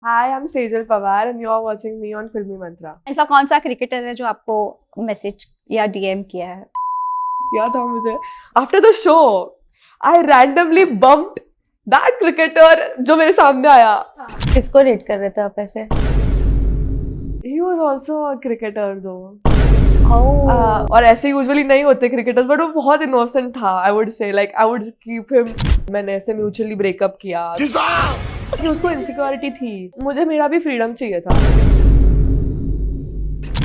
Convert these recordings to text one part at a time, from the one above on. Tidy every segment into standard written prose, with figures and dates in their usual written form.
Hi, I'm Sejal Pawar and you're watching me on Filmy Mantra. ऐसा कौन सा cricketer है जो आपको मैसेज या डीएम किया है? किया था मुझे after the show. I randomly bumped that cricketer जो मेरे सामने आया. किसको रेट कर रहे थे आप ऐसे? He was also a cricketer though. Oh. और ऐसे यूजुअली नहीं होते क्रिकेटर्स बट वो बहुत इनोसेंट था. I would say like I would keep him. मैंने ऐसे म्यूचुअली ब्रेकअप किया कि उसको इनसिक्योरिटी थी. मुझे मेरा भी फ्रीडम चाहिए था.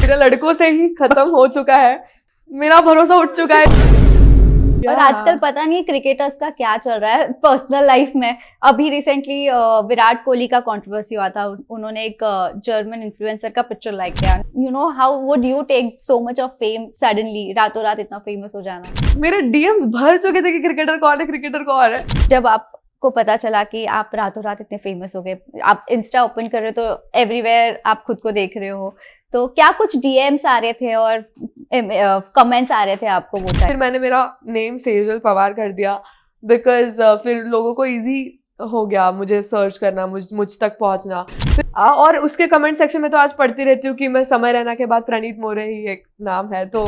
मेरा लड़कों से ही खत्म हो चुका है. मेरा भरोसा उठ चुका है. और आजकल पता नहीं क्रिकेटर्स का क्या चल रहा है पर्सनल लाइफ में. अभी रिसेंटली विराट कोहली का कंट्रोवर्सी हुआ था. उन्होंने एक जर्मन इन्फ्लुएंसर का पिक्चर लाइक किया. You know how would you take so much of fame suddenly, रातों रात इतना फेमस हो जाना? मेरे डीएम्स भर चुके थे कि क्रिकेटर कौन है, क्रिकेटर कौन है. जब आपको पता चला कि आप रातों रात इतने फेमस हो गए, आप इंस्टा ओपन कर रहे हो तो एवरीवेयर आप खुद को देख रहे हो, तो क्या कुछ डीएम्स आ रहे थे और कमेंट्स आ रहे थे आपको वो टाइम? फिर मैंने मेरा नेम सेजल पवार कर दिया बिकॉज फिर लोगों को इजी हो गया मुझे सर्च करना, मुझ तक पहुंचना. और उसके कमेंट सेक्शन में तो आज पढ़ती रहती हूँ कि मैं समय रैना के बाद प्रणीत मोरे ही एक नाम है. तो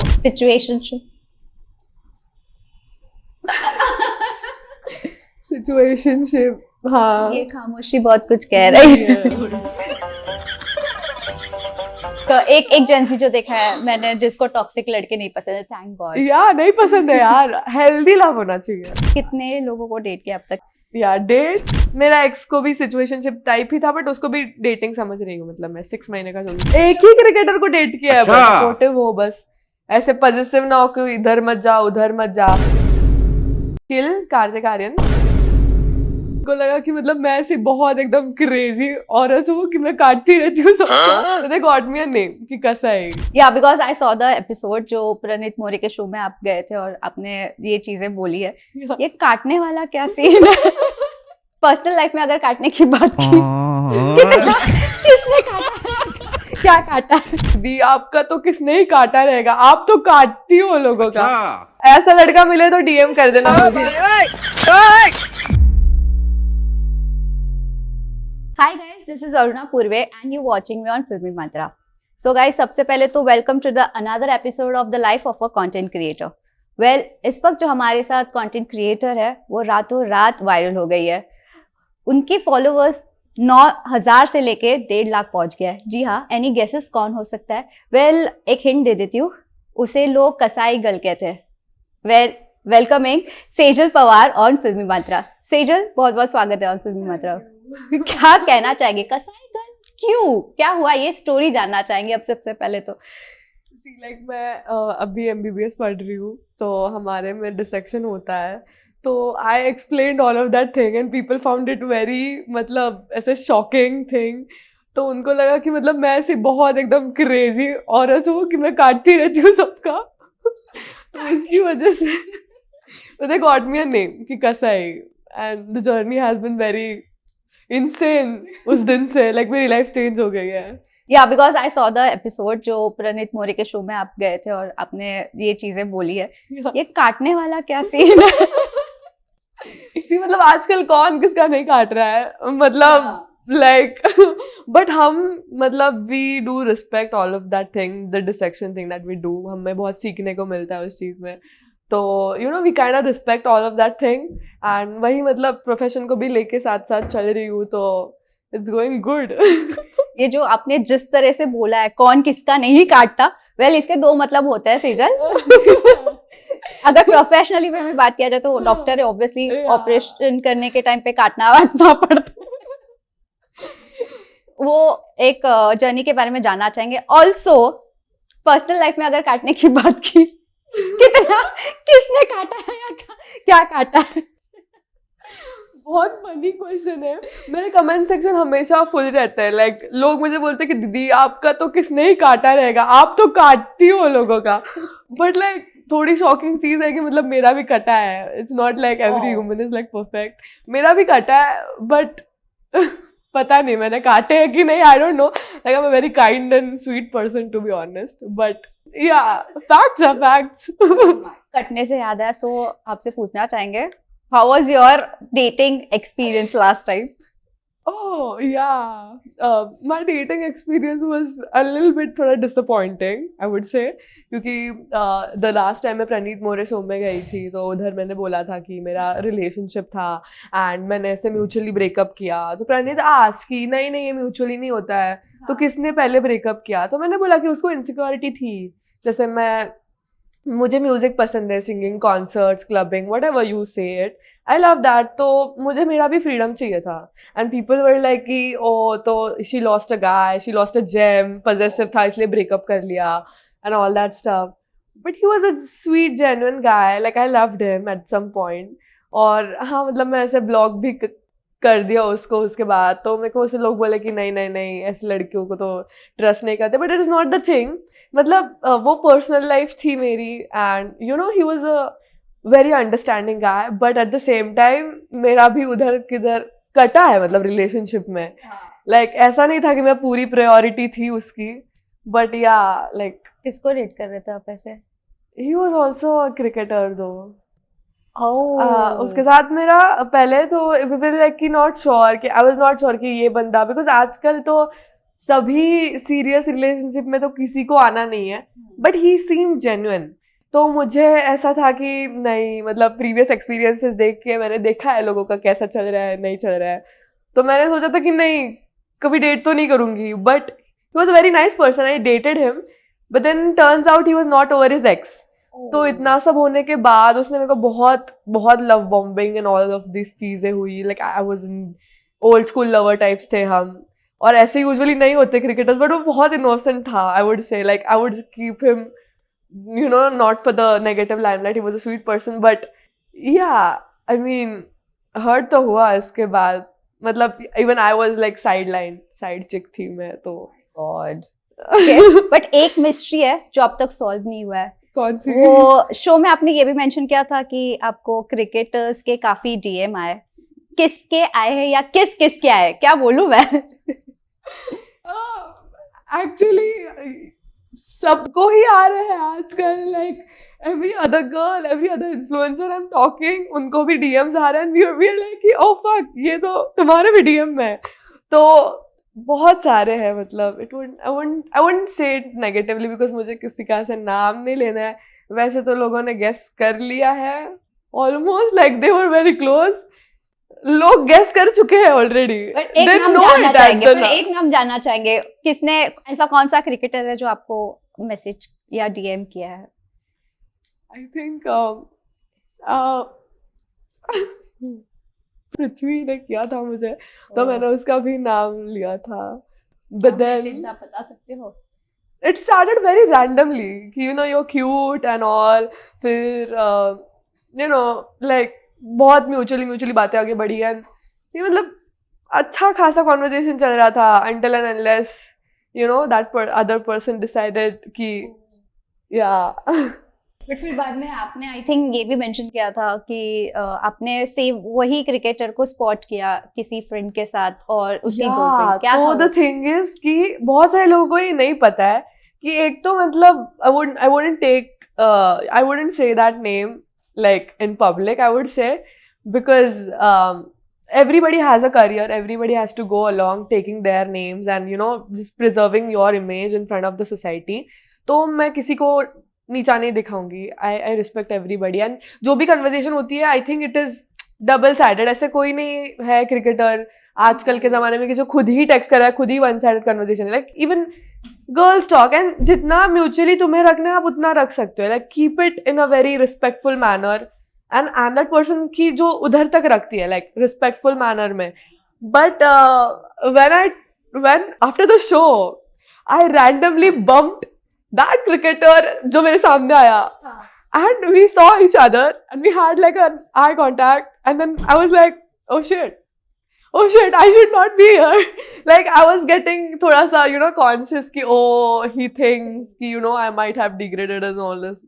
सिचुएशनशिप, हाँ, ये खामोशी बहुत कुछ कह रही है. तो एक जेंसी जो देखा है मैंने, जिसको टॉक्सिक लड़के नहीं पसंद है, थैंक गॉड. यार नहीं पसंद है यार. हेल्दी लव होना चाहिए. कितने लोगों को डेट किया अब तक? यार डेट, मेरा एक्स को भी सिचुएशनशिप टाइप ही था बट उसको भी डेटिंग समझ रही हूँ. मतलब मैं 6 महीने का जो एक ही क्रिकेटर को डेट किया है. बस सपोर्टिव हो, बस ऐसे पॉजिटिव ना हो कि इधर मत जा उधर मत जा. किल कार्तिक आर्यन को लगा कि मतलब मैं ऐसी बहुत एकदम क्रेजी औरत हूँ कि मैं काटती रहती हूँ सबको. तो they got me a name कि कैसा है. या because I saw the episode जो प्रणीत मोरे के शो में आप गए थे और आपने ये चीजें बोली है. ये काटने वाला क्या सीन है? पर्सनल लाइफ में अगर काटने की बात की, किसने काटा? क्या काटा? दी आपका तो किसने ही काटा रहेगा. आप तो काटती हो लोगों का. ऐसा लड़का मिले तो डीएम कर देना मुझे. Hi guys, this is Aruna Purve and you're watching me on Filmy Mantra. So guys, सबसे पहले तो welcome to the another episode of the life of a content creator. Well, इस वक्त जो हमारे साथ content creator है वो रातों रात वायरल हो गई है. उनके followers 9,000 से लेके 1.5 लाख पहुंच गया है. जी हाँ, any guesses कौन हो सकता है? Well, एक hint दे देती हूँ. उसे लोग कसाई गर्ल कहते हैं. Well, welcoming Sejal Pawar on फिल्मी मात्रा. सेजल, बहुत बहुत स्वागत है ऑन फिल्मी मात्रा. क्या कहना चाहेंगे? कसाई गर्ल क्यों, क्या हुआ, ये स्टोरी जानना चाहेंगे अब सबसे पहले तो. लाइक मैं अभी एमबीबीएस पढ़ रही हूँ तो हमारे में डिसेक्शन होता है. तो I explained all of that thing and people found it very मतलब ऐसे शॉकिंग थिंग. तो उनको लगा कि मतलब मैं ऐसी बहुत एकदम क्रेजी औरत हूँ कि मैं काटती रहती हूँ सबका. तो इसकी वजह से they got me a name कि कसाई. And the journey has been very insane. उस दिन से लाइक मेरी लाइफ चेंज हो गई है. या because I saw the episode जो प्रणीत मोरे के शो में आप गए थे और आपने ये चीजें बोली है. ये काटने वाला क्या सीन है? मतलब आजकल कौन किसका नहीं काट रहा है. मतलब लाइक बट हम मतलब we do respect all of that thing, the dissection thing that we do. हमें बहुत सीखने को मिलता है उस चीज में. तो you know we kind of respect all of that thing and वही मतलब प्रोफेशन को भी लेके साथ साथ चल रही हूँ. तो इट्स गोइंग गुड. ये जो आपने जिस तरह से बोला है कौन किसका नहीं काटता, वेल इसके दो मतलब होते हैं सेजल. अगर प्रोफेशनली में बात किया जाए तो डॉक्टर है, ऑब्वियसली ऑपरेशन करने के टाइम पे काटना वाटना पड़ता. वो एक जर्नी के बारे में जानना चाहेंगे. ऑल्सो पर्सनल लाइफ में अगर काटने की बात की, कितना किसने काटा है या क्या काटा है? बहुत फनी क्वेश्चन है. मेरे कमेंट सेक्शन हमेशा फुल रहता है. लाइक लोग मुझे बोलते हैं कि दीदी आपका तो किसने ही काटा रहेगा, आप तो काटती हो लोगों का. बट लाइक थोड़ी शॉकिंग चीज है कि मतलब मेरा भी कटा है. It's not like every human is like perfect. मेरा भी कटा है बट पता नहीं मैंने काटे हैं कि नहीं. I don't know. Like I am a very kind and sweet person to be honest. But yeah facts are facts. कटने से याद है, सो आपसे पूछना चाहेंगे, how was your dating experience last time? Oh, yeah. My dating experience was a little bit थोड़ा disappointing, I would say, क्योंकि the last time मैं प्रणीत मोरे शो में गई थी तो उधर मैंने बोला था कि मेरा relationship था and मैंने ऐसे mutually breakup किया तो प्रणीत asked कि नहीं नहीं ये mutually नहीं होता है तो किसने पहले breakup किया तो मैंने बोला कि उसको insecurity थी जैसे मुझे म्यूजिक पसंद है singing concerts clubbing what ever you से इट आई लव दैट तो मुझे मेरा भी फ्रीडम चाहिए था एंड पीपल वर लाइक कि ओ तो she lost a guy she lost a gem possessive था इसलिए ब्रेकअप कर लिया and all that stuff but he was a sweet genuine guy like I loved him at some point और हाँ मतलब मैं ऐसे ब्लॉग भी कर दिया उसको उसके बाद तो मेरे को उससे लोग बोले कि नहीं नहीं नहीं ऐसी लड़कियों को तो ट्रस्ट नहीं करते but it is not the thing मतलब वो पर्सनल लाइफ थी मेरी and you know he was a very understanding guy but at the same time मेरा भी उधर किधर कटा है मतलब रिलेशनशिप में लाइक ऐसा नहीं था कि मैं पूरी प्रायोरिटी थी उसकी बट या लाइक किसको डेट कर रहे थे आप ऐसे? He was also a cricketer दो Oh. उसके साथ मेरा पहले तो वी वर लाइक कि नॉट श्योर कि आई वाज नॉट श्योर कि ये बंदा बिकॉज आजकल तो सभी सीरियस रिलेशनशिप में तो किसी को आना नहीं है बट ही सीम जेन्युइन तो मुझे ऐसा था कि नहीं मतलब प्रीवियस एक्सपीरियंसेस देख के मैंने देखा है लोगों का कैसा चल रहा है नहीं चल रहा है तो मैंने सोचा था कि नहीं कभी डेट तो नहीं करूंगी but he was a very nice person I dated him but then turns out he was not over his ex तो इतना सब होने के बाद उसने मेरे को बहुत बहुत love bombing and all of this चीजें हुई like I was in old school lover types थे हम और ऐसे यूजुअली नहीं होते क्रिकेटर्स बट वो बहुत इनोसेंट था I would say like I would keep him you know not for the negative limelight he was a sweet person but या आई मीन हर्ट तो हुआ इसके बाद मतलब even I was like side चिक थी मैं तो गॉड बट एक मिस्ट्री है जो अब तक सॉल्व नहीं हुआ है कौन सी वो शो में आपने ये भी मेंशन किया था कि आपको क्रिकेटर्स के काफी डीएम आए किसके आए हैं या किसके आए क्या बोलूं मैं एक्चुअली सबको ही आ रहे हैं आजकल like every other girl every other influencer I am talking उनको भी डीएम्स आ रहे हैं we are like oh fuck ये तो तुम्हारे भी डीएम में तो बहुत सारे हैं मतलब I wouldn't say it negatively because मुझे किसी का ऐसे नाम नहीं लेना है वैसे तो लोगों ने गेस कर लिया है almost like they were very close लोग गेस कर चुके हैं ऑलरेडी एक नाम जानना चाहेंगे किसने ऐसा कौन सा क्रिकेटर है जो आपको मैसेज या डीएम किया है आई थिंक पृथ्वी ने किया था मुझे तो मैंने उसका भी नाम लिया था बट देन आप बता सकते हो it started very randomly कि you know you're cute and all फिर you know like बहुत म्यूचुअली बातें आगे बढ़ी एंड ये मतलब अच्छा खासा कॉन्वर्जेशन चल रहा था until and unless you know that other person decided कि yeah बट फिर बाद में आपने आई थिंक ये भी मेंशन किया था कि आपने सेम वही क्रिकेटर को स्पॉट किया किसी फ्रेंड के साथ और उसकी गर्लफ्रेंड क्या तो द थिंग इज कि बहुत सारे लोगों को ये नहीं पता है कि एक तो मतलब I wouldn't say that name like in public I would say because everybody has a career everybody has to go along taking their names and you know just preserving your image in front of the society तो मैं किसी को नीचा नहीं दिखाऊंगी I respect everybody and जो भी conversation होती है I think it is double sided ऐसे कोई नहीं है क्रिकेटर आजकल के जमाने में कि जो खुद ही टेक्स्ट कर रहा है खुद ही वन साइडेड कन्वर्सेशन है like even girls talk and जितना म्यूचुअली तुम्हें रखना है आप उतना रख सकते हो like keep it in a very respectful manner and I am that person की जो उधर तक रखती है लाइक रिस्पेक्टफुल मैनर में but when after the show I randomly bumped that cricketer जो मेरे सामने आया and we saw each other and we had like an eye contact and then I was like oh shit I should not be here like I was getting thoda sa you know conscious ki oh he thinks ki you know I might have degraded as all this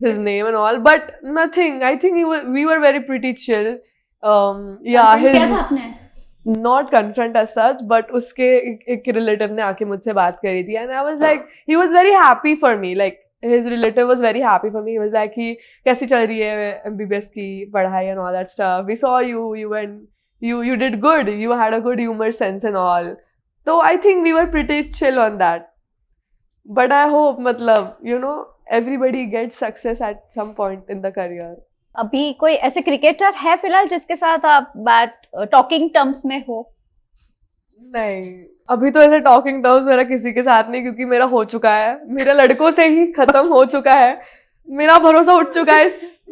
his name and all but nothing I think we were very pretty chill yeah his not confront as such but उसके एक relative ने आके मुझसे बात करी थी and I was like he was very happy for me like his relative was very happy for me he was like कि कैसी चल रही है MBBS की पढ़ाई and all that stuff we saw you went you did good, you had a good humor sense and all. So I think we were pretty chill on that. But I hope matlab, you know, everybody gets success at some point in the career. अभी कोई ऐसे cricketer है फिलहाल जिसके साथ आप बात talking terms में हो? नहीं, अभी तो ऐसे टॉकिंग टर्म्स मेरा किसी के साथ नहीं, क्योंकि मेरा हो चुका है, मेरा लड़कों से ही खत्म हो चुका है, मेरा भरोसा उठ चुका है,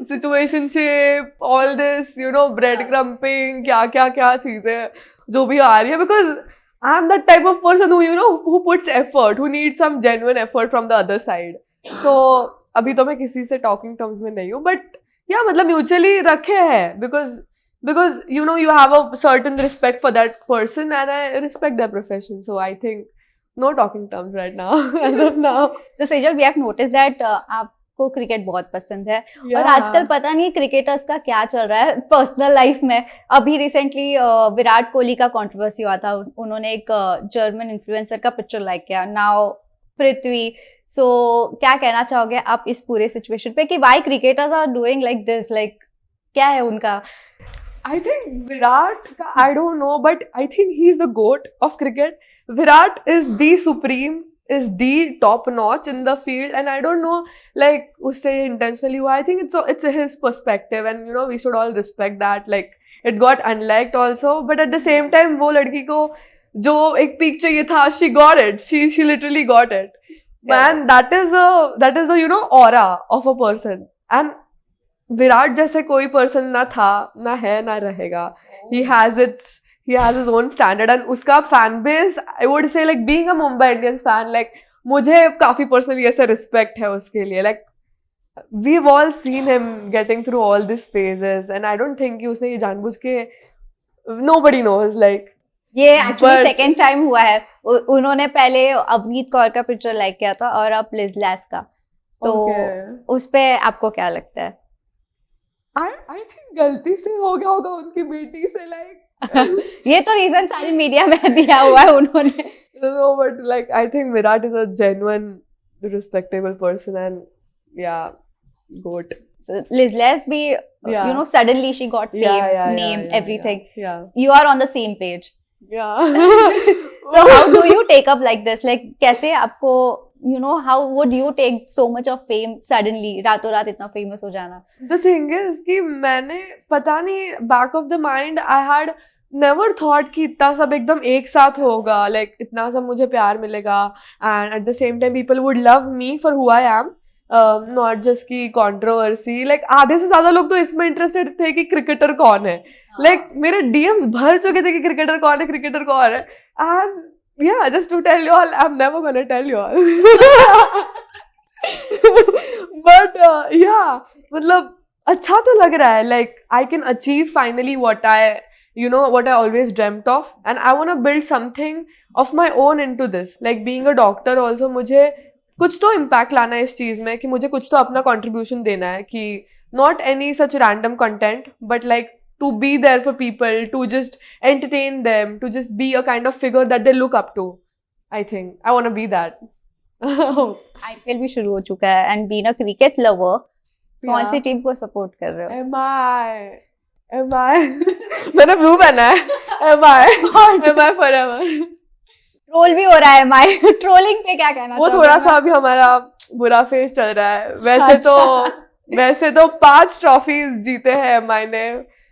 situationship, all this, you know, bread crumbing, क्या क्या क्या चीजें जो भी आ रही है, because I am that type of person who, you know, who puts effort, who need some genuine effort from the other side. तो अभी तो मैं किसी से टॉकिंग टर्म्स में नहीं हूँ, बट या मतलब म्यूचुअली रखे हैं, because you know, you have a certain respect for that person and I respect their profession, so I think no talking terms right now as of now. So Sejal, we have noticed that आपको cricket बहुत पसंद है. Yeah. और आजकल पता नहीं cricketers का क्या चल रहा है पर्सनल लाइफ में. अभी रिसेंटली विराट कोहली का कंट्रोवर्सी हुआ था, उन्होंने एक जर्मन इन्फ्लुएंसर का पिक्चर लाइक किया. नाउ पृथ्वी, सो क्या कहना चाहोगे आप इस पूरे सिचुएशन पे कि why cricketers are doing like this, like क्या है उनका? I think Virat, I don't know, but I think he's the GOAT of cricket. Virat is the supreme, is the top notch in the field, and I don't know, like, usse intentionally hua. I think it's his perspective, and you know, we should all respect that. Like, it got unliked also, but at the same time, wo ladki ko jo ek peak chahiye tha, she got it. She literally got it. Man, that is a, you know, aura of a person. And Virat जैसे कोई person ना था, ना है, ना रहेगा. he has his own standard, and उसका fan base, I would say, like, being a Mumbai Indians fan, like, मुझे काफी पर्सनली ऐसा रिस्पेक्ट है उसके लिए. like, we've all seen him getting through all these phases, and I don't think कि उसने ये जानबूझ के, nobody knows, like, ये एक्चुअली सेकंड टाइम हुआ है. उन्होंने पहले अवनीत कौर का पिक्चर लाइक किया था और अब लिज लैस का. तो उस पे आपको क्या लगता है? I think गलती से हो गया होगा उनकी बेटी से, like. ये तो रीजन सारी मीडिया में दिया हुआ है उन्होंने. No, but like, I think Virat is a genuine, respectable person, and yeah, GOAT. So Liz Lesby, Yeah. you know, suddenly she got fame, name, everything. Yeah. You are on the same page. Yeah. So how do you take up like this? Like कैसे आपको, you know, how would you take so much of fame suddenly, रातों रात इतना famous हो जाना? The thing is कि मैंने पता नहीं, back of the mind I had never thought कि इतना सब एकदम एक साथ होगा, like इतना सब मुझे प्यार मिलेगा, and at the same time people would love me for who I am, not just की controversy. like आधे से ज्यादा लोग तो इसमें interested थे कि क्रिकेटर कौन है. like मेरे DMs भर चुके थे कि क्रिकेटर कौन है, and yeah, just to tell you all, I'm never gonna tell you all. But yeah, मतलब अच्छा तो लग रहा है. like I can achieve finally what I always dreamt of, and I want to build something of my own into this. like being a doctor also, मुझे कुछ तो impact लाना है इस चीज में, कि मुझे कुछ तो अपना contribution देना है, कि not any such random content, but like to be there for people, to just entertain them, to just be a kind of figure that they look up to. I think I want to be that. IPL भी शुरू हो चुका है, and being a cricket lover, कौन सी team को support कर रहे हो? MI. मैंने ब्लू पहना है. MI forever. ट्रोल भी हो रहा है MI. ट्रोलिंग पे क्या कहना? वो थोड़ा सा अभी हमारा बुरा फेस चल रहा है. वैसे तो 5 ट्रॉफीज जीते हैं MI ने.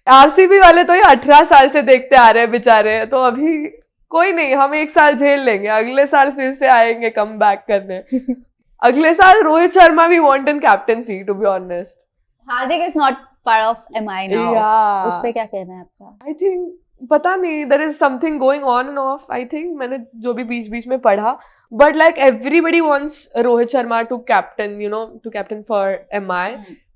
RCB वाले तो ये 18 साल से देखते आ रहे हैं बेचारे, तो अभी कोई नहीं, हम 1 साल झेल लेंगे, अगले साल फिर से आएंगे कम बैक करने. अगले साल रोहित शर्मा भी want in captaincy, to be honest. Hardik is not part of MI now. उस पे क्या कहना है आपका? आई थिंक पता नहीं, there is something going on and off. I think मैंने जो भी बीच में पढ़ा, but like everybody wants Rohit Sharma to captain for MI,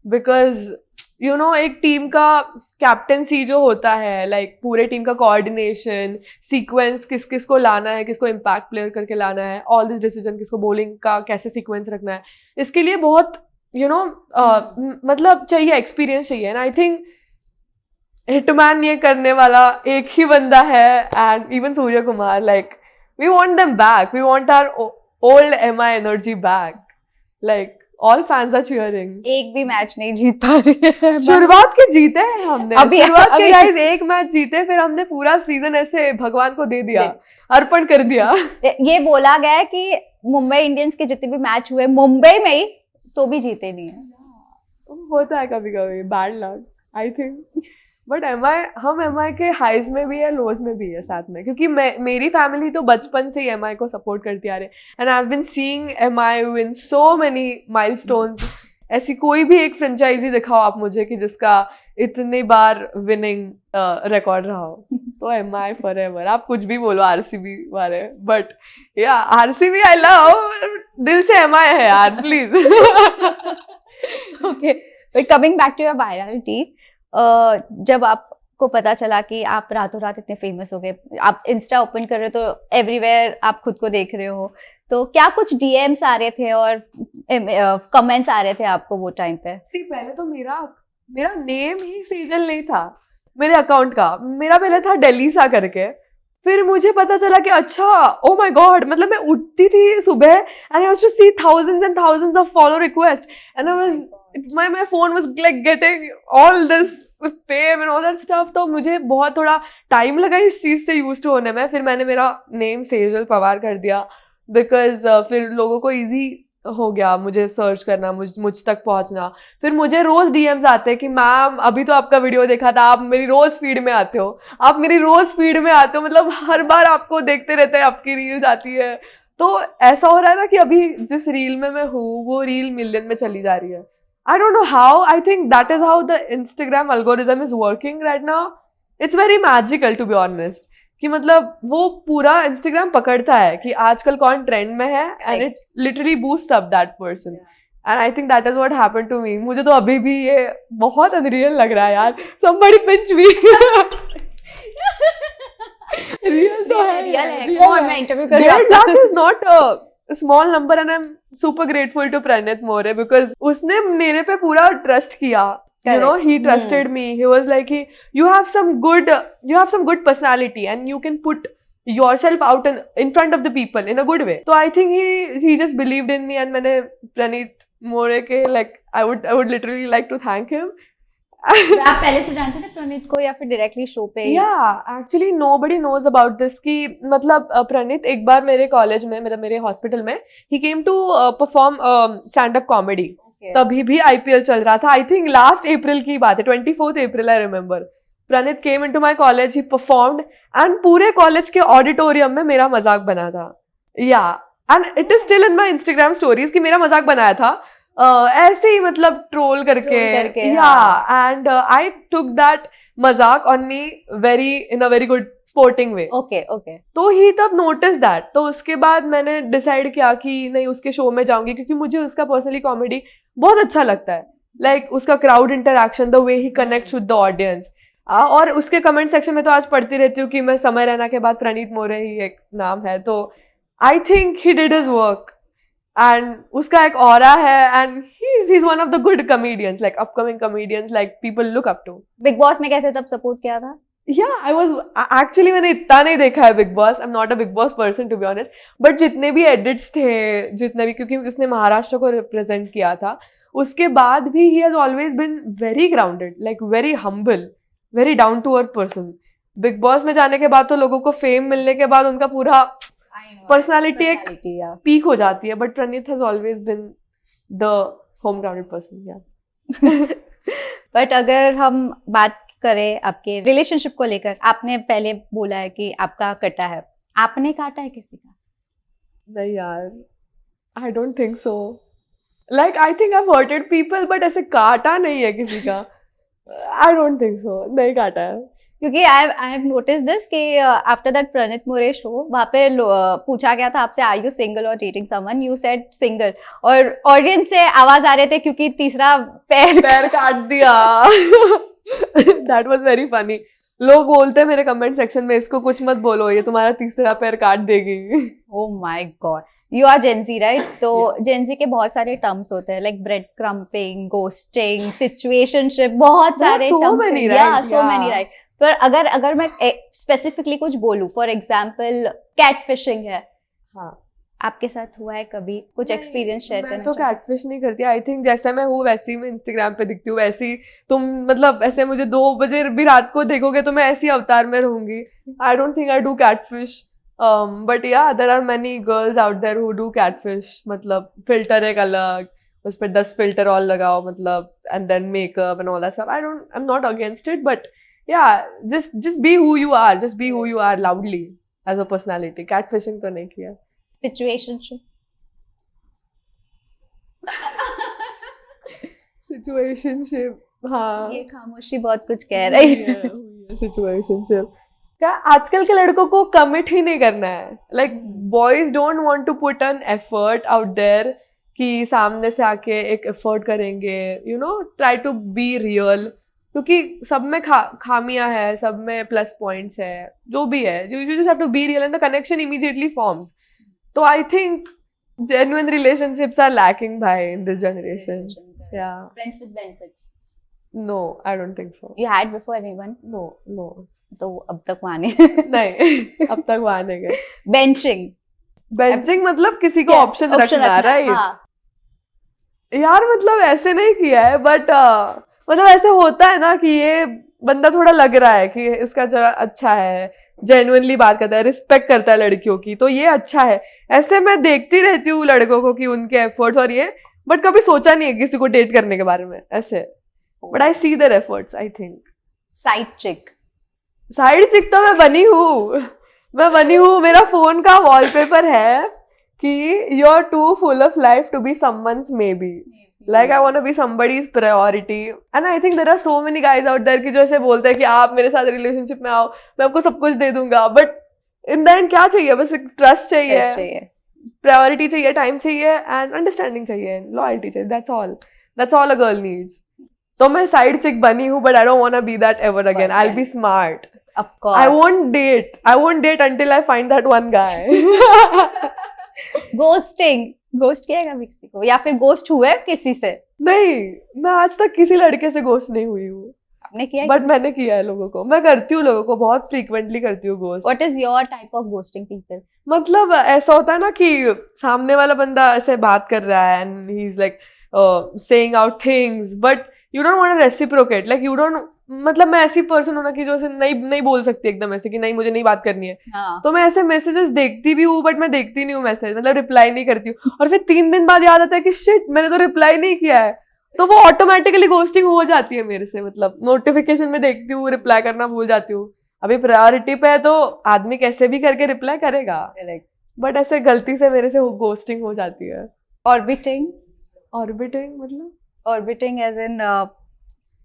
because you know एक टीम का कैप्टेंसी जो होता है, लाइक पूरे टीम का कोऑर्डिनेशन, सीक्वेंस, किस किस को लाना है, किसको इम्पैक्ट प्लेयर करके लाना है, ऑल दिस डिसीजन, किसको बॉलिंग का कैसे सीक्वेंस रखना है, इसके लिए बहुत मतलब चाहिए, एक्सपीरियंस चाहिए. एंड आई थिंक हिटमैन ये करने वाला एक ही बंदा है, and even Surya Kumar. Like we want them back, we want our old MI energy back. Like all fans are cheering. एक भी मैच नहीं जीत पा रही है। शुरुआत के जीते हैं हमने, शुरुआत के अभी गाइस एक मैच जीते, फिर हमने पूरा सीजन ऐसे भगवान को दे दिया, अर्पण कर दिया। ये बोला गया है कि मुंबई इंडियंस के जितने भी मैच हुए मुंबई में ही, तो भी जीते नहीं है। होता है कभी कभी, bad luck I think. But हम MI के हाइज में भी है, लोज में भी है साथ में, क्योंकि मेरी फैमिली तो बचपन से ही MI को सपोर्ट करती आ रही है, and I have been seeing MI win so many milestones. ऐसी कोई भी एक फ्रेंचाइजी दिखाओ आप मुझे कि जिसका इतनी बार विनिंग रिकॉर्ड रहा हो, तो MI फॉरएवर। आप कुछ भी बोलो RCB बारे, बट या RCB आई लव, दिल से MI है यार, please. Okay, but coming back to your virality, जब आपको पता चला कि आप रातों रात इतने फेमस हो गए, आप इंस्टा ओपन कर रहे हो तो एवरीवेयर आप खुद को देख रहे हो, तो क्या कुछ DMs आ रहे थे और कमेंट्स आ रहे थे आपको वो टाइम पे? पहले तो मेरा नेम ही सेजल नहीं था मेरे अकाउंट का, मेरा पहले था डेलीसा करके। फिर मुझे पता चला कि अच्छा, ओ माय गॉड, मतलब मैं उठती थी सुबह and I used to see thousands and thousands of follow requests and I was my phone was like getting all this fame and all that stuff। तो मुझे बहुत थोड़ा टाइम लगा इस चीज़ से यूज टू होने में। फिर मैंने मेरा नेम सेजल पवार कर दिया, बिकॉज फिर लोगों को ईजी हो गया मुझे सर्च करना, मुझ तक पहुंचना। फिर मुझे रोज DMs आते हैं कि मैम अभी तो आपका वीडियो देखा था, आप मेरी रोज फीड में आते हो, आप मेरी रोज फीड में आते हो, मतलब हर बार आपको देखते रहते हैं, आपकी रील्स आती है। तो ऐसा हो रहा है ना कि अभी जिस रील में मैं हूँ वो रील मिलियन में चली जा रही है। I don't know how, I think that is how the Instagram algorithm is working right now. It's very magical to be honest, कि मतलब वो पूरा Instagram पकड़ता है कि आजकल कौन ट्रेंड में है, and it literally boosts up that person. And I think that is what happened to me. मुझे तो अभी भी ये बहुत अनरियल लग रहा है यार, somebody pinch me। रियल तो है, कौन मैं इंटरव्यू कर रही हूं? 1.5 lakh is not a small number and I'm super grateful to Pranit More because उसने मेरे पे पूरा ट्रस्ट किया। You know, he trusted me. He was like, you have some good personality and you can put yourself out in front of the people in a good way. So I think he just believed in me and मैंने Pranit More के like I would literally like to thank him. आप पहले से जानते थे प्रणीत को या फिर डायरेक्टली शो पे? Actually nobody knows about this कि मतलब प्रणीत एक बार मेरे कॉलेज में, मतलब मेरे हॉस्पिटल में, he came to perform stand up comedy. तभी भी IPL चल रहा था, आई थिंक लास्ट अप्रैल की बात है, 24th April I remember. Praneet came into my college, he performed and पूरे कॉलेज के ऑडिटोरियम में मेरा मजाक बना था। And it is still in my Instagram stories कि मेरा मजाक बनाया था ऐसे ही, मतलब ट्रोल करके एंड आई टुक दैट मजाक on me in a very good sporting way. Okay तो ही तब नोटिस दैट। तो उसके बाद मैंने डिसाइड किया कि नहीं, उसके शो में जाऊंगी, क्योंकि मुझे उसका पर्सनली कॉमेडी बहुत अच्छा लगता है। लाइक उसका crowd interaction, the way he connects with the audience. और उसके कमेंट सेक्शन में तो आज पढ़ती रहती हूँ कि मैं समय रैना के बाद प्रणीत मोरे ही एक नाम है। तो I think he did his work and उसका एक ऑरा है and he is one of the good comedians, like upcoming comedians, like people look up to. Bigg Boss में कैसे तब सपोर्ट किया था? आई वॉज एक्चुअली, मैंने इतना नहीं देखा है Bigg Boss, I am not a Bigg Boss person to be honest, but जितने भी एडिट्स थे, जितने भी, क्योंकि उसने महाराष्ट्र को रिप्रेजेंट किया था, उसके बाद भी he has always been very grounded, like very humble, very down to earth person. Bigg Boss में जाने के बाद तो लोगों को फेम मिलने के बाद उनका पूरा पर्सनालिटी एक पीक हो जाती है, but Praneet has always been the home grounded person. But अगर हम बात करें आपके रिलेशनशिप को लेकर, आपने पहले बोला है कि आपका कटा है, आपने काटा है किसी का? नहीं यार, आई don't think so. Like I think I have hurted people, but ऐसे काटा नहीं है किसी का। आई डोंट थिंक सो, नहीं काटा है। क्योंकि आई हैव नोटिस दिस कि after that Praneet More show, वहाँ पे पूछा गया था आपसे, आर यू सिंगल और dating someone? You said single, और ऑडियंस से आवाज आ रहे थे क्योंकि तीसरा पैर काट दिया। That was very funny. लोग बोलते हैं मेरे कमेंट सेक्शन में, इसको कुछ मत बोलो, ये तुम्हारा तीसरा पैर काट देगी। Oh my God. You are Gen Z, right? तो Gen Z के बहुत सारे टर्म्स होते हैं, like bread crumbing, ghosting, situationship, बहुत सारे so terms many, हैं। right? So many, right? पर अगर मैं स्पेसिफिकली कुछ बोलूं, फॉर एग्जाम्पल कैटफिशिंग है, आपके साथ हुआ है कभी कुछ एक्सपीरियंस शेयर करना? मैं तो कैटफिश नहीं करती। आई थिंक जैसा मैं हूँ वैसी मैं इंस्टाग्राम पे दिखती हूँ, वैसी तुम मतलब ऐसे मुझे 2 बजे भी रात को देखोगे तो मैं ऐसी अवतार में रहूंगी। I don't think I do catfish, but yeah there are many girls out there who do catfish. मतलब फिल्टर एक अलग, उस पर 10 फिल्टर और लगाओ, मतलब and then makeup and all that stuff. I am not against it, but yeah, just be who you are, just be who you are loudly as a personality. Catfishing तो नहीं किया। Situationship? Situationship, हाँ, ये खामोशी बहुत कुछ कह रही है। Situationship क्या आजकल के लड़कों को कमिट ही नहीं करना है। Like boys don't want to put an effort out there कि सामने से आके एक एफर्ट करेंगे, you know, try to be real, क्योंकि सब में खामियां है, सब में प्लस पॉइंट्स है, जो भी है, you just have to be real and the connection immediately forms. तो I think genuine relationships are lacking in this generation. Yeah. Friends with benefits? No, I don't think so. You had before anyone? No. तो अब तक वहाँ नहीं। नहीं, अब तक वहाँ नहीं गए। Benching मतलब किसी को ऑप्शन रखना, राइट? हाँ। यार मतलब ऐसे नहीं किया है, बट मतलब ऐसे होता है ना कि ये बंदा थोड़ा लग रहा है कि इसका जरा अच्छा है, जेन्युइनली बात करता है, रिस्पेक्ट करता है लड़कियों की, तो ये अच्छा है। ऐसे मैं देखती रहती हूँ लड़कों को कि उनके एफर्ट्स और ये, बट कभी सोचा नहीं है किसी को डेट करने के बारे में ऐसे। But I see their efforts, I think. Side chick तो मैं बनी हूँ। मेरा फोन का वॉलपेपर है कि you are too full of life to be someone's maybe, like I want to be somebody's priority, and I think there are so many guys out there कि जो ऐसे बोलते हैं कि आप मेरे साथ रिलेशनशिप में आओ, मैं आपको सब कुछ दे दूंगा, बट इन द एंड क्या चाहिए? बस एक ट्रस्ट चाहिए, प्रायोरिटी चाहिए, टाइम चाहिए एंड अंडरस्टैंडिंग चाहिए, लॉयल्टी चाहिए। that's all a girl needs. तो मैं साइड चिक बनी हूँ, but I don't want to be that ever again. I'll be smart. Of course. I won't date until I find that one guy. Ghost किया कभी किसी को, या फिर गोस्ट हुए किसी से? नहीं, मैं आज तक किसी लड़के से गोस्ट नहीं हुई हूँ। आपने किया? बट मैंने किया है लोगों को, मैं करती हूँ लोगों को, बहुत फ्रीक्वेंटली करती हूँ ghost. What is your type of ghosting people? मतलब ऐसा होता है ना कि सामने वाला बंदा ऐसे बात कर रहा है and he is like saying out things, but you don't want to reciprocate, like you don't, मतलब मैं ऐसी पर्सन हूँ ना कि जो ऐसे नहीं बोल सकती एकदम ऐसे कि नहीं मुझे नहीं बात करनी है। हाँ. तो मैं ऐसे मैसेजेस देखती भी हूँ, बट मैं देखती नहीं हूँ मैसेज, मतलब रिप्लाई नहीं करती हूँ, और फिर 3 दिन बाद याद आता है कि शिट मैंने तो रिप्लाई नहीं किया है, तो वो ऑटोमेटिकली गोस्टिंग हो जाती है मेरे से। मतलब नोटिफिकेशन में देखती हूँ, रिप्लाई करना भूल जाती हूँ। अभी प्रायोरिटी पे है तो आदमी कैसे भी करके रिप्लाई करेगा, बट ऐसे गलती से मेरे से गोस्टिंग हो जाती है। ऑर्बिटिंग मतलब ऑर्बिटिंग एज इन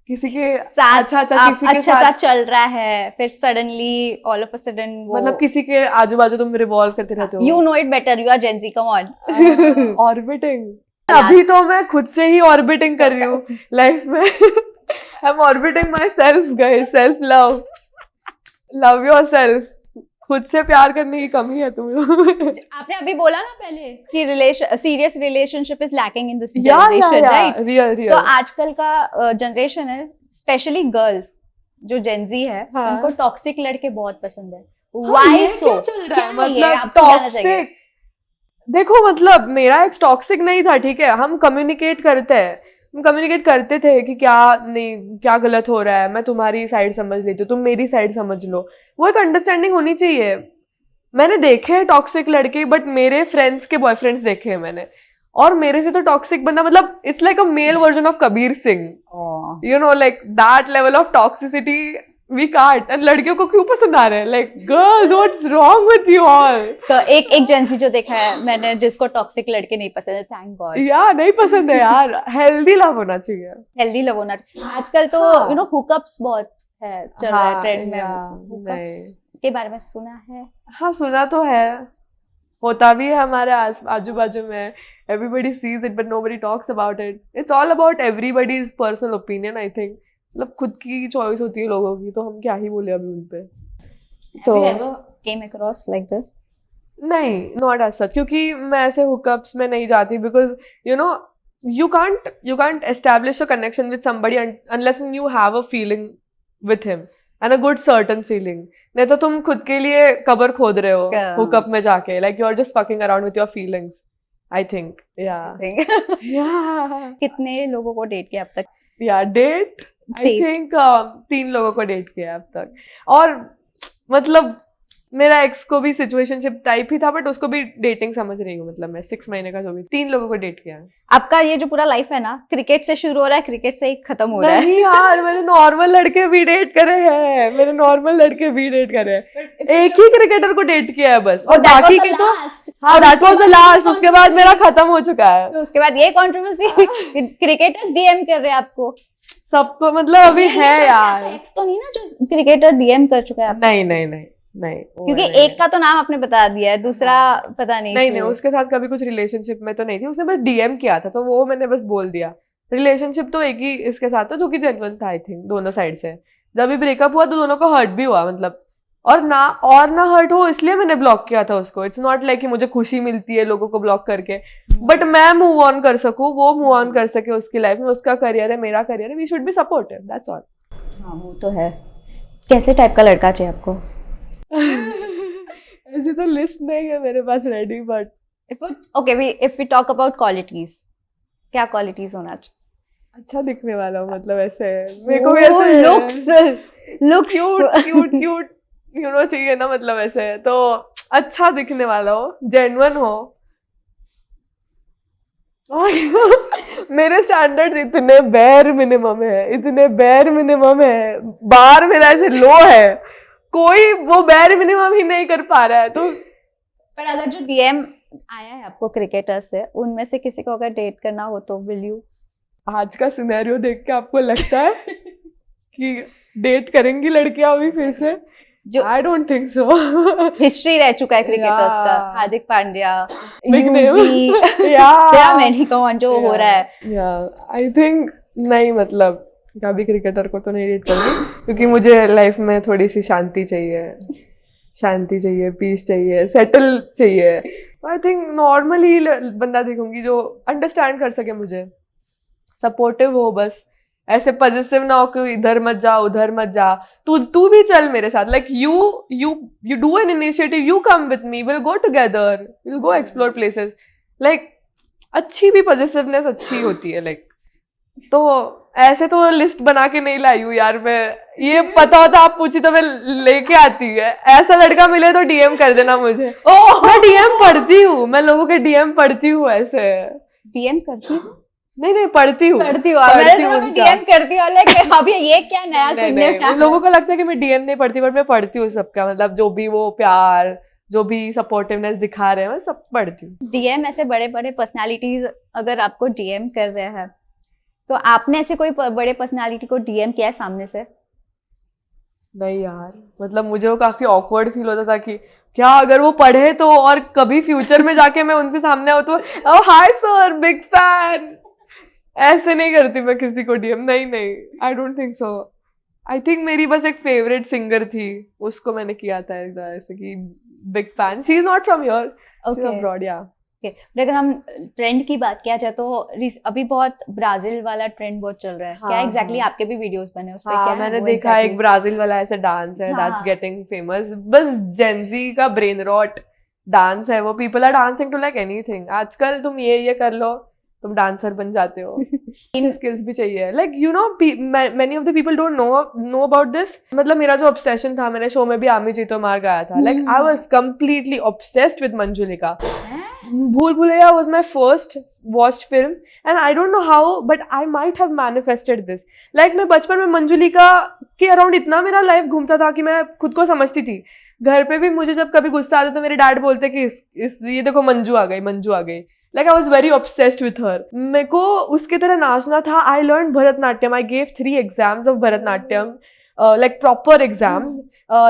किसी के साथ, किसी के साथ चल रहा है, फिर suddenly all of a sudden मतलब किसी के आजू बाजू तुम रिवॉल्व करते रहते हो। You know it better, you are Gen Z, come on. Orbiting, अभी तो मैं खुद से ही ऑर्बिटिंग कर रही हूँ लाइफ में। I am orbiting my self guys, self love yourself. खुद से प्यार करने की कमी है तुम लोग। आपने अभी बोला ना पहले कि serious relationship is lacking in this generation, right? Real तो आजकल का जनरेशन है, स्पेशली गर्ल्स जो जेन ज़ी है, उनको टॉक्सिक लड़के बहुत पसंद है। व्हाई सो चल रहा है? मतलब टॉक्सिक, देखो मतलब मेरा एक्स टॉक्सिक नहीं था, ठीक है, हम कम्युनिकेट करते थे कि क्या गलत हो रहा है, मैं तुम्हारी साइड समझ लेती हूँ, तुम मेरी साइड समझ लो, वो एक अंडरस्टैंडिंग होनी चाहिए। मैंने देखे हैं टॉक्सिक लड़के, बट मेरे फ्रेंड्स के बॉयफ्रेंड्स देखे हैं मैंने, और मेरे से तो टॉक्सिक बंदा मतलब it's like a male version of Kabir Singh, you know, like that level of toxicity we can't. And लड़कियों को क्यों पसंद आ रहे हैं? Like girls, what's wrong with you all? तो एक जेन ज़ी जो देखा है मैंने, जिसको टॉक्सिक लड़के नहीं पसंद है, थैंक गॉड। यार नहीं पसंद है यार, हेल्दी लव होना चाहिए। आजकल तो यू नो हुकअप्स बहुत है, चल रहा है ट्रेंड में। हुकअप्स के बारे में सुना है? हाँ सुना तो है, होता भी है हमारे आजू बाजू में। Everybody sees it but nobody talks about it. It's all about everybody's personal opinion, I think. मतलब खुद की चॉइस होती है लोगों की, तो हम क्या ही बोले अभी उन पे। तो Have you ever came across like this? नहीं, नॉट एज सच, क्योंकि मैं ऐसे हुकअप्स में नहीं जाती, because you no you can't establish a connection with somebody unless you have a feeling with him. And a good certain feeling. नहीं तो तुम खुद के लिए कबर खोद रहे हो हुकअप में जाके, like you are just fucking around with your feelings, I think. कितने लोगों को डेट किया अब तक? डेट आई थिंक 3 लोगों को डेट किया अब तक। और मतलब मेरा एक्स को भी सिचुएशनशिप टाइप ही था, बट उसको भी डेटिंग समझ रही हूँ, मतलब मैं 6 महीने का जो भी, 3 लोगों को डेट किया। आपका ये जो पूरा लाइफ है ना, क्रिकेट से शुरू हो रहा है, क्रिकेट से ही खत्म हो रहा है। नहीं यार, मैंने नॉर्मल लड़के भी डेट करे हैं, मैंने नॉर्मल लड़के भी डेट करे हैं। एक ही क्रिकेटर को डेट किया है बस, और बाकी की तो हाँ दैट वाज द लास्ट, उसके बाद मेरा खत्म हो चुका है। तो उसके बाद ये कंट्रोवर्सी क्रिकेटर्स डीएम कर रहे हैं आपको सबको, मतलब अभी है यार। एक्स तो नहीं ना जो क्रिकेटर डीएम कर चुका है? नहीं नहीं नहीं नहीं, क्योंकि एक का तो नाम आपने बता दिया है, दूसरा पता नहीं। नहीं उसके साथ कभी कुछ रिलेशनशिप में तो नहीं थी, उसने बस डीएम किया था तो वो मैंने बस बोल दिया। रिलेशनशिप तो एक ही इसके साथ था जो कि जेन्युइन था आई थिंक, दोनों साइड से। जब भी ब्रेकअप हुआ तो दोनों को हर्ट भी हुआ, मतलब और ना हर्ट हो इसलिए मैंने ब्लॉक किया था उसको। इट्स नॉट लाइक कि मुझे खुशी मिलती है लोगों को ब्लॉक करके, बट मैं मूव ऑन कर सकूं, वो मूव ऑन कर सके उसकी लाइफ में। उसका करियर है, मेरा करियर है, we should be supportive, that's all. हाँ वो तो है। कैसे टाइप का लड़का चाहिए आपको? ऐसे तो लिस्ट नहीं है मेरे पास ready, but if we talk about qualities, क्या क्वालिटीज होना चाहिए? अच्छा दिखने वाला हो, मतलब ऐसे मेरे को भी ऐसे लुक्स क्यूट चाहिए ना, मतलब ऐसे तो अच्छा दिखने वाला हो, जेन्युइन हो। मेरे स्टैंडर्ड्स इतने बेयर मिनिमम है, बार मेरा ऐसे लो है, कोई वो बेयर मिनिमम ही नहीं कर पा रहा है। तो पर अगर जो डीएम आया है आपको क्रिकेटर से, उनमें से किसी को अगर डेट करना हो तो विल यू? आज का सिनेरियो देख के आपको लगता है कि डेट करेंगी लड़कियां अभी फिर से? जो आई डोंट थिंक सो। हिस्ट्री रह चुका है क्रिकेटर्स का, हार्दिक पांड्या, बिग नेम, जो हो रहा है। आई थिंक नहीं, मतलब कभी क्रिकेटर को तो नहीं डेट करूंगी, क्योंकि मुझे लाइफ में थोड़ी सी शांति चाहिए, पीस चाहिए, सेटल चाहिए। आई थिंक नॉर्मली बंदा देखूंगी जो अंडरस्टैंड कर सके मुझे, सपोर्टिव हो, बस ऐसे पॉजिटिव ना हो कि इधर मत जा उधर मत जा, तू भी चल मेरे साथ, like you do an initiative, you come with me, will go together, will go explore places, like अच्छी भी पॉजिटिवनेस अच्छी होती है, लाइक तो ऐसे तो लिस्ट बना के नहीं लाई हूँ यार मैं, ये पता होता आप पूछी तो मैं लेके आती है। ऐसा लड़का मिले तो डीएम कर देना मुझे। मैं डीएम पढ़ती हूँ, मैं लोगों के डीएम पढ़ती हूँ। ऐसे डीएम करती हूँ? नहीं पढ़ती हूँ। मैंने डीएम करती हूँ, लेकिन अभी ये क्या नया सुनने में? लोगों को लगता है कि मैं डीएम नहीं पढ़ती, बट मैं पढ़ती हूँ सबका, मतलब जो भी वो प्यार, जो भी सपोर्टिवनेस दिखा रहे हैं, मैं सब पढ़ती हूँ। डीएम ऐसे बड़े बड़े पर्सनालिटीज अगर आपको डीएम कर रहे हैं, तो आपने ऐसे कोई बड़े पर्सनालिटी को डीएम किया है सामने से? नहीं यार, मतलब मुझे वो काफी ऑकवर्ड फील होता था कि क्या अगर वो पढ़े तो, और कभी फ्यूचर में जाके मैं उनके सामने आऊँ तो हाय सर बिग फैन, ऐसे नहीं करती मैं किसी को डीएम। नहीं I don't think so. I think मेरी बस एक फेवरेट सिंगर थी, उसको मैंने किया था एक बार ऐसे कि big fan, she is not from here, she is abroad. या अगर हम ट्रेंड की बात किया जाए तो अभी बहुत ब्राजील वाला ट्रेंड बहुत चल रहा है। क्या एग्जैक्टली आपके भी वीडियोस बने उस पे? क्या मैंने देखा एक ब्राजील वाला ऐसा डांस है, दैट्स गेटिंग फेमस, बस जेनजी का ब्रेन रॉट डांस है वो। People are dancing to like anything. आजकल तुम ये कर लो, तुम डांसर बन जाते हो। इन स्किल्स भी चाहिए, like you know many of the people don't know about this. मतलब मेरा जो ऑब्सेशन था, मैंने शो में भी आमी जीतो मार गाया था, like I was completely obsessed with Manjulika. भूल Bhulaiyaa was my first watched film and I don't know how but I might have manifested this. Like मैं बचपन में मंजुलिका के अराउंड इतना मेरा लाइफ घूमता था कि मैं खुद को समझती थी। घर पे भी मुझे जब कभी गुस्सा आता तो मेरे डैड बोलते कि ये देखो मंजू आ गई। Like I was very obsessed with her. मेरे को उसके तरह नाचना था। I learned Bharatnatyam. I gave 3 exams of Bharatnatyam, like proper exams.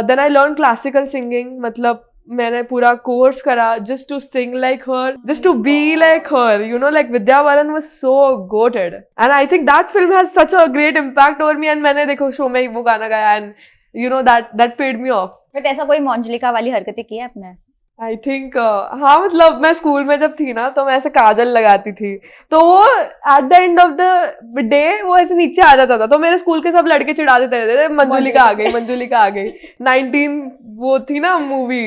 Then I learned classical singing. मतलब मैंने पूरा कोर्स करा just to sing like her, just to be like her, you know, like Vidya Balan was so goated and I think that film has such a great impact over me and मैंने देखो show में वो गाना गाया and you know that paid me off. But ऐसा कोई मंजुलिका वाली हरकतें की है आपने? आई थिंक हाँ, मतलब मैं स्कूल में जब थी ना तो मैं ऐसे काजल लगाती थी, तो वो at the end of the day वो ऐसे नीचे आ जाता था, तो मेरे स्कूल के सब लड़के चिढ़ा देते थे, मंजुलिका आ गई, मंजुलिका आ गई। 19 वो थी ना मूवी,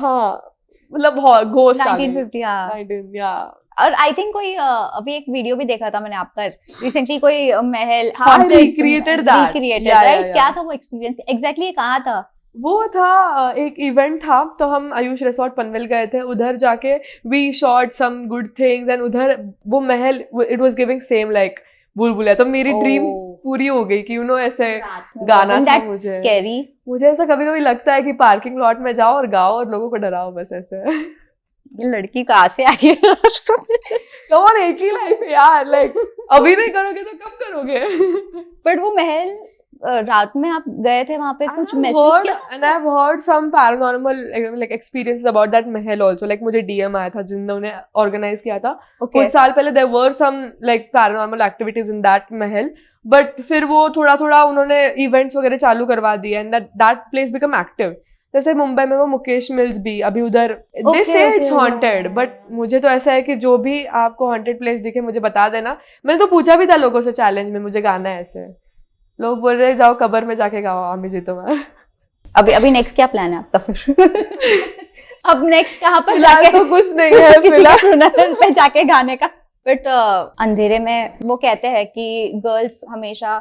हाँ मतलब घोस्ट आ गई 1950 हाँ। 19 या और आई थिंक कोई अभी एक वीडियो भी देखा था मैंने आपका रिसेंटली, कोई महल हाँ, recreated that. Yeah, right? yeah. क्या था वो एक्सपीरियंस एग्जैक्टली? कहाँ था वो? था एक इवेंट था, तो हम आयुष रिसोर्ट पनवेल गए थे, उधर जाके we shot some good things and उधर वो महल it was giving same like Bulbbul, तो मेरी ड्रीम पूरी हो गई कि ऐसे गाना था मुझे। स्कैरी? मुझे ऐसा कभी कभी लगता है कि पार्किंग लॉट में जाओ और गाओ और लोगों को डराओ, बस ऐसे। ये लड़की कहाँ से आई है? कम ऑन, एक ही लाइफ है यार, लाइक अभी नहीं करोगे तो कब करोगे? बट वो महल रात में आप गए थे वहां पे, कुछ महसूस किया? And I've heard some paranormal like experiences about that Mahal also. Like मुझे DM आया था जिन्होंने ऑर्गेनाइज किया था कुछ साल पहले, there were some like paranormal activities in that Mahal, but फिर वो थोड़ा थोड़ा उन्होंने इवेंट्स वगैरह चालू करवा दिए and that place become active. जैसे मुंबई में वो मुकेश मिल्स भी अभी उधर, they say it's haunted, but मुझे तो ऐसा है कि जो भी आपको haunted place दिखे मुझे बता देना। मैंने तो पूछा भी था लोगों से चैलेंज में, मुझे गाना है ऐसे, लोग बोल रहे जाओ कबर में जाके गाओ आमी जी तुम्हारा। अभी नेक्स्ट क्या प्लान है आपका फिर? अब नेक्स्ट कहाँ पर जाके? तो कुछ नहीं है फिलहाल पे जाके गाने का। बट अंधेरे में वो कहते हैं कि गर्ल्स हमेशा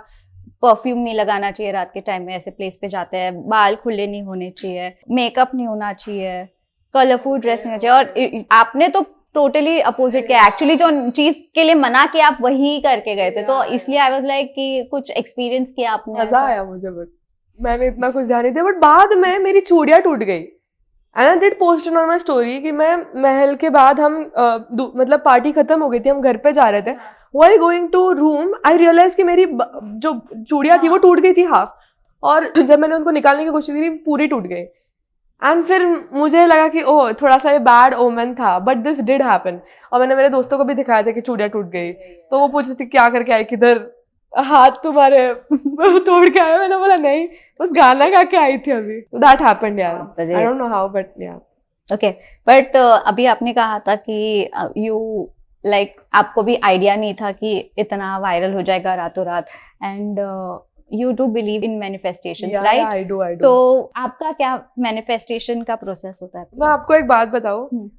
परफ्यूम नहीं लगाना चाहिए रात के टाइम में, ऐसे प्लेस पे जाते हैं, बाल खुले नहीं होने चाहिए, मेकअप नहीं होना चाहिए, कलरफुल ड्रेस नहीं होना चाहिए, और आपने तो टोटली अपोजिट किया। एक्चुअली जो चीज के लिए मना किया आप वही करके गए थे, तो इसलिए आई वाज लाइक कि कुछ एक्सपीरियंस किया आपने? मजा आया मुझे, बट मैंने इतना कुछ ध्यान नहीं दिया। बट बाद में मेरी चूड़ियां टूट गई and I did post on my story कि मैं महल के बाद हम मतलब पार्टी खत्म हो गई थी, हम घर पे जा रहे थे, while going to room I realize कि मेरी जो चूड़ियां थी वो टूट गई थी हाफ, और जब मैंने उनको निकालने की कोशिश की पूरी टूट गई। एंड फिर मुझे लगा कि ओह थोड़ा सा ये बैड ओमेन था, बट दिस डिड हैपन। और मैंने मेरे दोस्तों को भी दिखाया था कि चूड़ियां टूट गई, तो वो पूछ रही थी क्या करके आई, किधर हाथ तुम्हारे तोड़ के आए? मैंने बोला नहीं, बस गाना गा के आई थी अभी। दैट हैपेंड यार, आई डोंट नो हाउ बट या ओके। बट अभी आपने कहा था कि यू लाइक आपको भी आइडिया नहीं था कि इतना वायरल हो जाएगा रातों रात, and you do believe in manifestations, yeah, right? Yeah, I do. तो आपका क्या manifestation का प्रोसेस होता है? मैं आपको एक बात बताऊँ,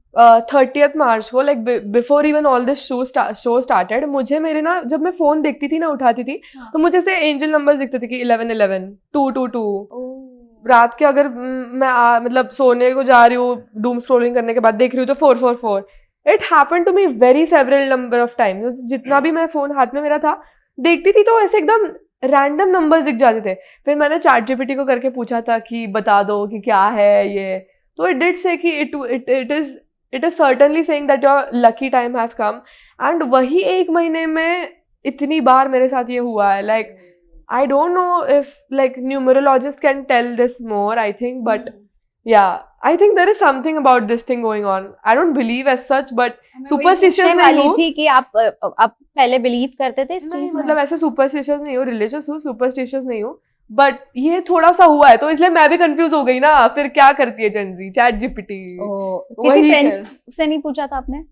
30th मार्च को like before even all this show started, मुझे मेरे ना जब मैं फोन देखती थी ना उठाती थी, तो मुझे से एंजल नंबर्स दिखते थे कि 1111 222। रात के अगर मैं मतलब सोने को जा रही हूँ, डूम स्क्रॉलिंग करने के बाद देख रही हूँ तो 444। It happened to me very several number of time. जितना भी मैं फोन हाथ में मेरा था देखती थी तो ऐसे एकदम रैंडम नंबर्स दिख जाते थे। फिर मैंने चैट जीपीटी को करके पूछा था कि बता दो कि क्या है ये, तो इट डिड से कि it is certainly saying that your lucky time has come. And वही एक महीने में इतनी बार मेरे साथ ये हुआ है। Like I don't know if like numerologist can tell this more, I think, but yeah, I think there is something about this thing going on. I don't believe as such, but superstitious नहीं हूँ। थी कि आप पहले believe करते थे इस चीज में? मतलब ऐसे superstitious नहीं हूँ, religious हूँ, superstitious नहीं हूँ, but ये थोड़ा सा हुआ है तो इसलिए मैं भी कंफ्यूज हो गई ना। फिर क्या करती है जेनजी, चैट जीपीटी। किसी फ्रेंड्स से नहीं पूछा था आपने?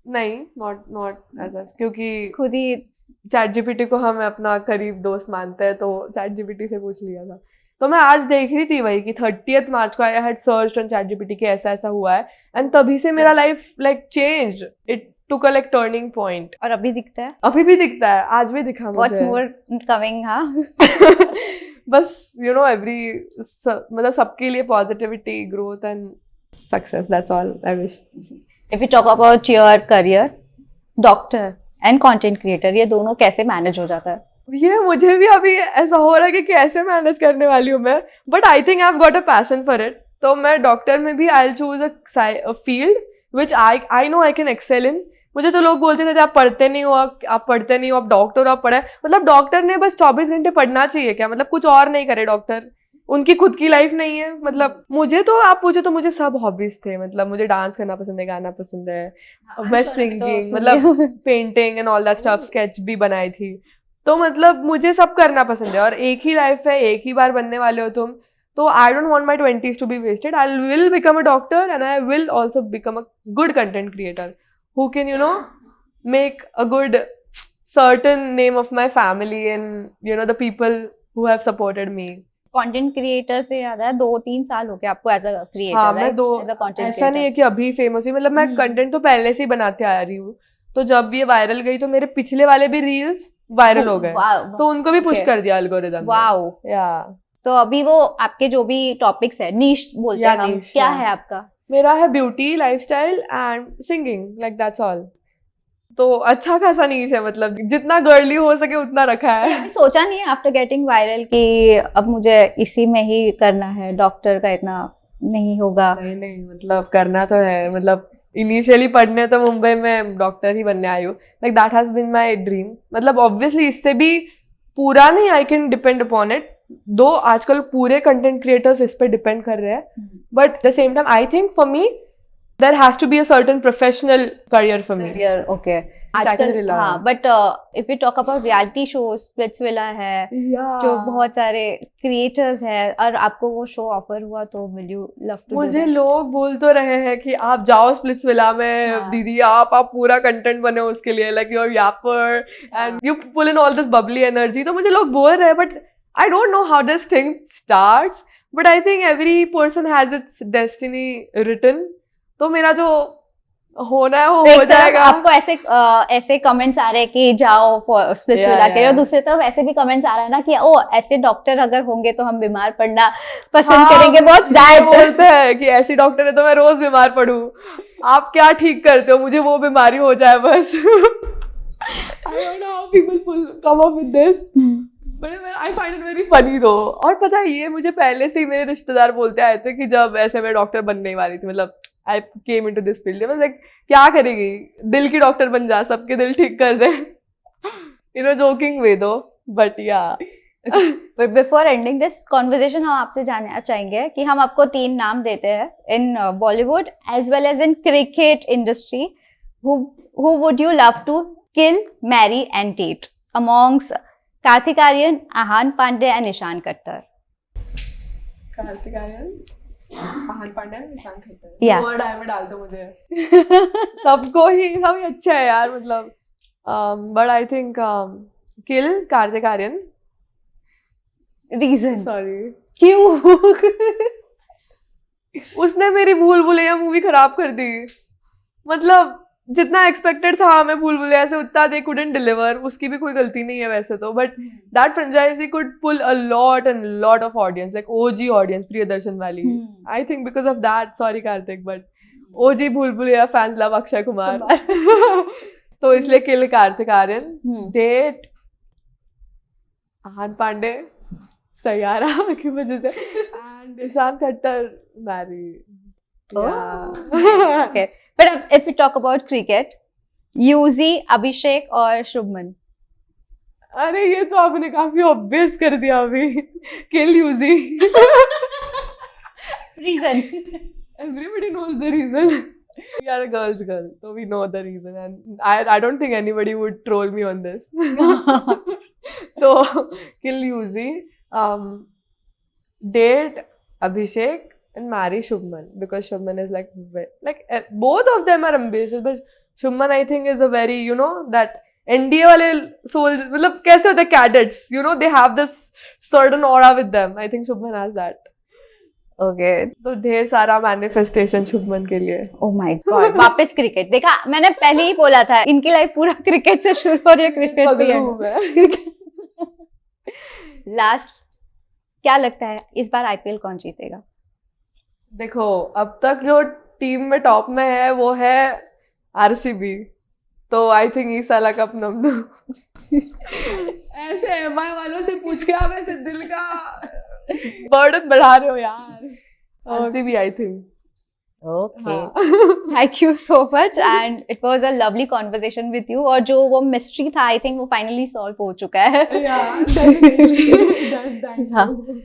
नहीं, not as such, क्योंकि खुद ही चैट जीपीटी को हम अपना करीब दोस्त मानते हैं, तो चैट जीपीटी से पूछ लिया था। तो मैं आज देख रही थी वही कि 30th मार्च को I had searched on chat GPT कि ऐसा ऐसा हुआ है, एंड तभी से मेरा life like changed. It took a like turning point. और अभी दिखता है? अभी भी दिखता है, आज भी दिखा मुझे। What's more coming? हाँ बस एवरी मतलब सबके लिए positivity, growth and success, that's all I wish. If you talk about your career, doctor and content creator, ये दोनों कैसे मैनेज हो जाता है? ये मुझे भी अभी ऐसा हो रहा है कि कैसे मैनेज करने वाली हूँ मैं, but I think I have got a passion for it. तो मैं डॉक्टर में भी I will choose a field which I know I can excel in. मुझे तो लोग बोलते थे आप पढ़ते नहीं हो, आप डॉक्टर, आप पढ़े, मतलब डॉक्टर ने बस 24 घंटे पढ़ना चाहिए क्या? मतलब कुछ और नहीं करे डॉक्टर? उनकी खुद की लाइफ नहीं है? मतलब मुझे तो आप पूछो तो मुझे सब हॉबीज थे। मतलब मुझे डांस करना पसंद है, गाना पसंद है, मैं सिंगिंग, मतलब painting and all that stuff, sketch भी बनाई थी। तो मतलब मुझे सब करना पसंद है, और एक ही लाइफ है, एक ही बार बनने वाले हो तुम, तो I don't want my 20s to be wasted. I will become a doctor and I will also become a good content creator who can, you know, make a good certain name of my family and, you know, the people who have supported me. Content creator से याद है 2-3 साल हो गए आपको as a creator, हाँ, right? मैं दो, एज अ कंटेंट ऐसा नहीं है कि अभी फेमस हुई, मतलब मैं कंटेंट तो पहले से ही बनाते आ रही हूँ. तो जब ये वायरल गई तो मेरे पिछले वाले भी रील्स वायरल हो गए, तो उनको भी पुश कर दिया एल्गोरिदम ने. वाओ. या तो अभी वो आपके जो भी टॉपिक्स है, नीश बोलते हैं हम, क्या है आपका? मेरा है beauty, lifestyle and singing, like that's all. तो अच्छा खासा नीश है, मतलब जितना गर्ली हो सके उतना रखा है. अभी सोचा नहीं है आफ्टर गेटिंग वायरल कि अब मुझे इसी में ही करना है, डॉक्टर का इतना नहीं होगा? नहीं, मतलब करना तो है. मतलब इनिशियली पढ़ने तो मुंबई में डॉक्टर ही बनने आई हूँ. Like that has been my dream. मतलब ऑब्वियसली इससे भी पूरा नहीं I can depend upon it, though आजकल पूरे कंटेंट क्रिएटर्स इस पे डिपेंड कर रहे हैं. But the same time I think for me there has to be a certain professional career for me. Career, okay. आजकल हाँ, but if we talk about reality shows, Splitsvilla है, जो बहुत सारे क्रिएटर्स हैं, और आपको वो शो ऑफर हुआ तो will you love to? मुझे लोग बोल तो रहे हैं कि आप जाओ स्प्लिट्सविला में, दीदी आप पूरा कंटेंट बने उसके लिए, like you're yapper and you pull in all this bubbly energy. तो मुझे लोग बोल रहे हैं, but I don't know how this thing starts, but I think every person has its destiny written. तो मेरा जो होना है वो हो जाएगा. आपको ऐसे कमेंट्स आ रहे हैं कि जाओ स्प्लिट्सविला के, और दूसरी तरफ ऐसे भी कमेंट्स आ रहा है ना कि ओ ऐसे डॉक्टर अगर होंगे तो हम बीमार पड़ना पसंद करेंगे. बहुत बोलते हैं कि ऐसी डॉक्टर है तो मैं रोज बीमार पड़ूं. आप क्या ठीक करते हो, मुझे वो बीमारी हो जाए बस. I don't know how people come up with this. But I find it very funny though. और पता है ये मुझे पहले से ही मेरे रिश्तेदार बोलते आए थे कि जब ऐसे मैं डॉक्टर बनने वाली थी, मतलब I came into this field. I was like, क्या करेगी, दिल की डॉक्टर बन जा, सबके दिल ठीक कर दे. You know, joking way though, but yeah. But before ending this conversation, हम आपसे जानना चाहेंगे कि हम आपको 3 नाम देते हैं in Bollywood as well as in cricket industry. Who would you love to kill, marry and date amongst Karthik Aaryan, Ahan Pandey and Ishan Khattar? Karthik Aaryan, आहान पांडे, निशान खट्टर. वर्ड आई में डाल दो मुझे. सबको ही सब अच्छा है यार, मतलब. But I think kill Kartik Aaryan. Reason? Sorry, क्यों? उसने मेरी भूल भुलैया मूवी खराब कर दी. मतलब जितना एक्सपेक्टेड था मैं भूल भुलैया से, उतना दे कुडंट डिलीवर. उसकी भी कोई गलती नहीं है वैसे तो, but that franchise could pull a lot and lot of audience, like OG audience, Priyadarshan वाली. I think because of that, sorry Kartik, but OG Bhool Bhulaiyaa fans love Akshay Kumar. तो इसलिए किल कार्तिक आर्यन. डेट आहान पांडे, सयारा की वजह से, and Ishaan Khatter marry. Okay. But if we talk about cricket, UZ, Abhishek और शुभमन. अरे ये तो आपने काफी ऑब्वियस कर दिया अभी. किल UZ. Reason? Everybody knows the reason. We are a girl's girl, so we know the reason, and I don't think anybody would troll me on this. So kill UZ, date Abhishek and marry Shubman, because Shubman is like both of them are ambitious, but Shubman I think is a very, you know, that NDA वाले souls, मतलब कैसे होते हैं cadets, you know, they have this certain aura with them. I think Shubman has that. Okay. तो ढेर सारा manifestation Shubman के लिए. Oh my God. वापस क्रिकेट. देखा, मैंने पहले ही बोला था इनकी लाइफ पूरा क्रिकेट से शुरू हो रही है, क्रिकेट पे. लास्ट, क्या लगता है इस बार IPL कौन जीतेगा? देखो, अब तक जो टीम में टॉप में है वो है RCB, तो आई थिंक इस साल कप नम दो. ऐसे MI वालों से पूछ के आप ऐसे दिल का बर्डन बढ़ा रहे हो यार. RCB I think. Okay. Thank you so much and it was a lovely conversation with you. और जो वो mystery था I think वो finally solve हो चुका है. Yeah, definitely. Thank you.